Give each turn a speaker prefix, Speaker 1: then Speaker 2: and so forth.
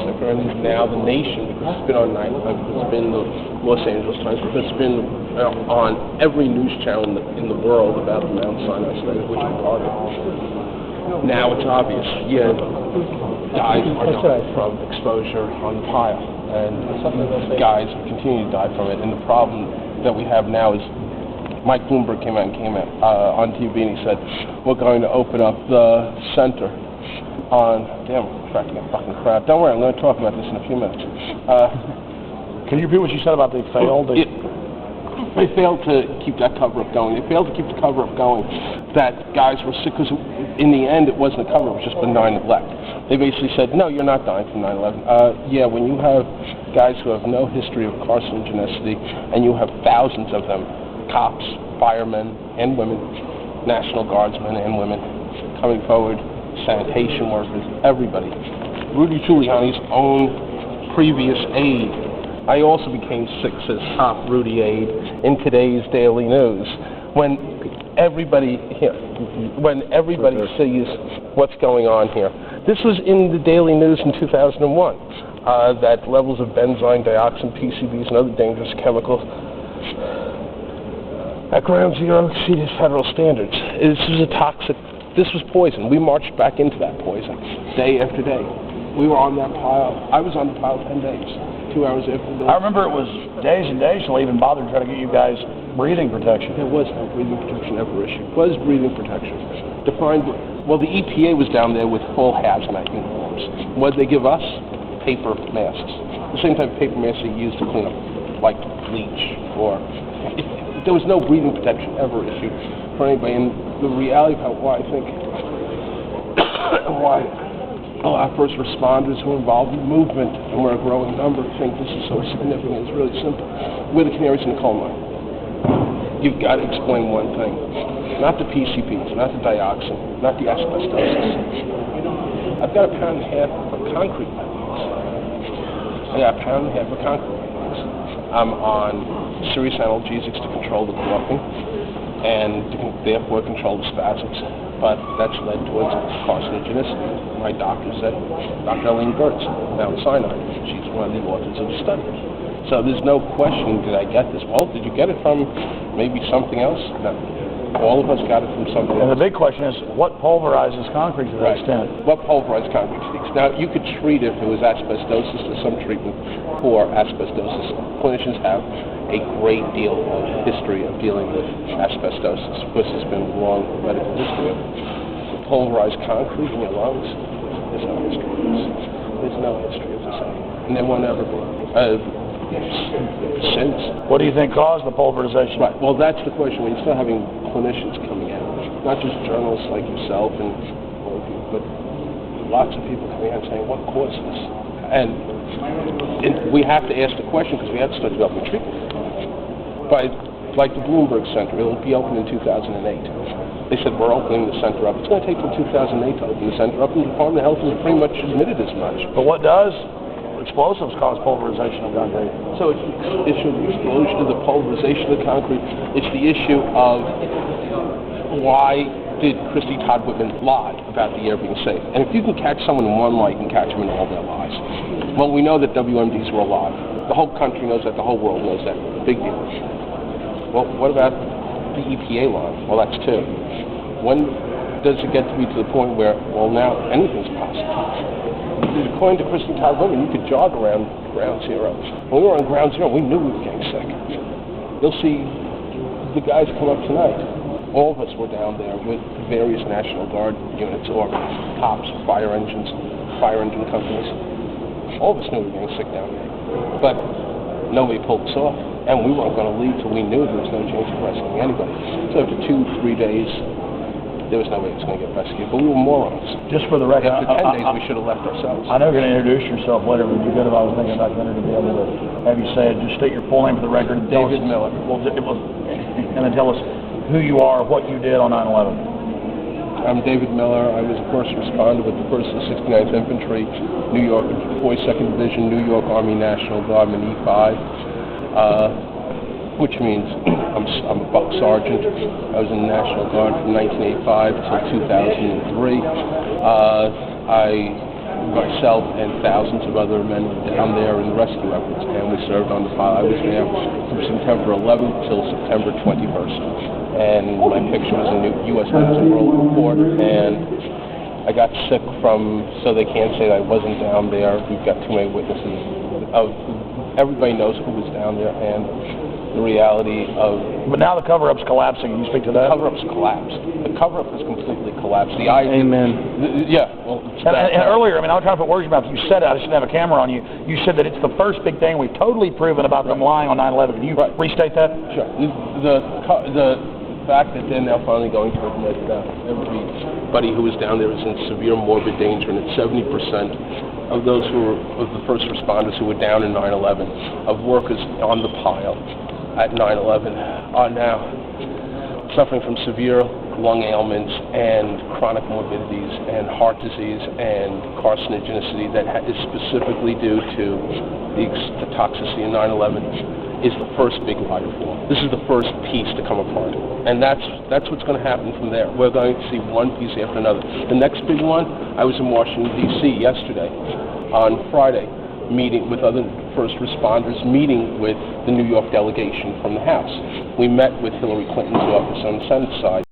Speaker 1: sicker, and now the nation, because it's been on 9/11, it's been the Los Angeles Times, because it's been on every news channel in the world about the Mount Sinai study, which I'm part of. Now it's obvious. Yeah, guys are dying from exposure on the pile, and guys continue to die from it. And the problem that we have now is Mike Bloomberg came out on TV and he said, we're going to open up the center on, damn, I'm tracking that fucking crap. Don't worry, I'm going to talk about this in a few minutes.
Speaker 2: Can you repeat what you said about they failed?
Speaker 1: They failed to keep that cover-up going. They failed to keep the cover-up going that guys were sick, because in the end it wasn't a cover-up, it was just benign neglect. They basically said, no, you're not dying from 9/11. Yeah, when you have guys who have no history of carcinogenicity and you have thousands of them, cops, firemen and women, National Guardsmen and women, coming forward, sanitation workers, everybody. Rudy Giuliani's own previous aide. I also became sick, says top Rudy aide in today's Daily News. When everybody sees what's going on here. This was in the Daily News in 2001, that levels of benzene, dioxin, PCBs, and other dangerous chemicals at ground zero exceeded federal standards. This was poison. We marched back into that poison day after day. We were on that pile. I was on the pile 10 days, 2 hours after the...
Speaker 2: I remember it was days and days till they even bothered to try to get you guys breathing protection.
Speaker 1: There was no breathing protection ever issued. Was breathing protection defined? Well, the EPA was down there with full hazmat uniforms. What did they give us? Paper masks. The same type of paper masks they used to clean up, like bleach. There was no breathing protection ever issued for anybody. And the reality about why I think, why our first responders who are involved in the movement, and we're a growing number, think this is so significant. It's really simple. We're the canaries in the coal mine. You've got to explain one thing. Not the PCBs, not the dioxin, not the asbestosis. I've got a pound and a half of concrete bags. I got a pound and a half of concrete bags. I'm on serious analgesics to control the coughing and to therefore control the spasms. But that's led towards carcinogenicity. My doctor said, Dr. Eileen Burtz, Mount Sinai. She's one of the authors of the study. So there's no question, did I get this? Well, did you get it from maybe something else? No. All of us got it from something else.
Speaker 2: And the big question is, what pulverizes concrete to that extent?
Speaker 1: What pulverized concrete sticks? Now, you could treat it if it was asbestosis or some treatment for asbestosis. Clinicians have a great deal of history of dealing with asbestosis because there's been a long medical history of it. Pulverized concrete in your lungs, there's no history of this. There's no history of this. And there won't ever be. Since.
Speaker 2: What do you think caused the pulverization?
Speaker 1: Right, well that's the question. When you start having clinicians coming out, not just journalists like yourself and but lots of people coming out saying, what caused this? And we have to ask the question because we have to start developing treatment. Like the Bloomberg Center, it'll be open in 2008. They said, we're opening the center up. It's going to take till 2008 to open the center up, and the Department of Health has pretty much admitted as much.
Speaker 2: But what does explosives cause pulverization of concrete?
Speaker 1: So it's the issue of the explosion, of the pulverization of the concrete. It's the issue of why did Todd Whitman lie about the air being safe? And if you can catch someone in one lie, you can catch them in all their lies. Well, we know that WMDs were alive. The whole country knows that. The whole world knows that. Big deal. Well, what about the EPA lie? Well, that's two. When does it get to be to the point where, well, now anything's possible? According to Todd Whitman, you could jog around ground zero. When we were on ground zero, we knew we were getting sick. You'll see the guys come up tonight. All of us were down there with various National Guard units or cops, fire engine companies. All of us knew we were getting sick down there. But nobody pulled us off. And we weren't going to leave till we knew there was no chance of rescuing anybody. So after 2-3 days, there was no way it was going to get rescued. But we were morons.
Speaker 2: Just for the record,
Speaker 1: after 10 days, we should have left ourselves.
Speaker 2: I know you're going to introduce yourself later, but it'd be good if I was thinking about going to be able to have you say it. Just state your full name for the record.
Speaker 1: David Miller.
Speaker 2: And then tell us who you are, what you did on 9/11.
Speaker 1: I'm David Miller. I was a first responder with the 1st and 69th Infantry, New York, 42nd Division, New York Army National Guardman E5, which means I'm a buck sergeant. I was in the National Guard from 1985 till 2003. I myself and thousands of other men down there in the rescue efforts, and we served on the file. I was there from September 11th till September 21st, and my picture was in the U.S. News and World Report, and I got sick so they can't say that I wasn't down there. We've got too many witnesses. Everybody knows who was down there, and the reality of...
Speaker 2: But now the cover-up's collapsing. Can you speak to that?
Speaker 1: The cover-up's collapsed. The cover-up has completely collapsed.
Speaker 3: Amen.
Speaker 1: Yeah. Well,
Speaker 2: and earlier, I mean, I was trying to put words in your mouth. You said it. I just didn't have a camera on you. You said that it's the first big thing we've totally proven about them lying on 9/11. Can you restate that?
Speaker 1: Sure. The fact that they're now finally going to admit that everybody who was down there is in severe morbid danger, and that 70% of those of the first responders who were down in 9/11, of workers on the pile at 9/11, are now suffering from severe lung ailments and chronic morbidities and heart disease and carcinogenicity that is specifically due to the toxicity in 9/11, is the first big lie reform. This is the first piece to come apart, and that's what's going to happen from there. We're going to see one piece after another. The next big one, I was in Washington, D.C. yesterday, on Friday, meeting with other first responders, meeting with the New York delegation from the House. We met with Hillary Clinton's office on the Senate side.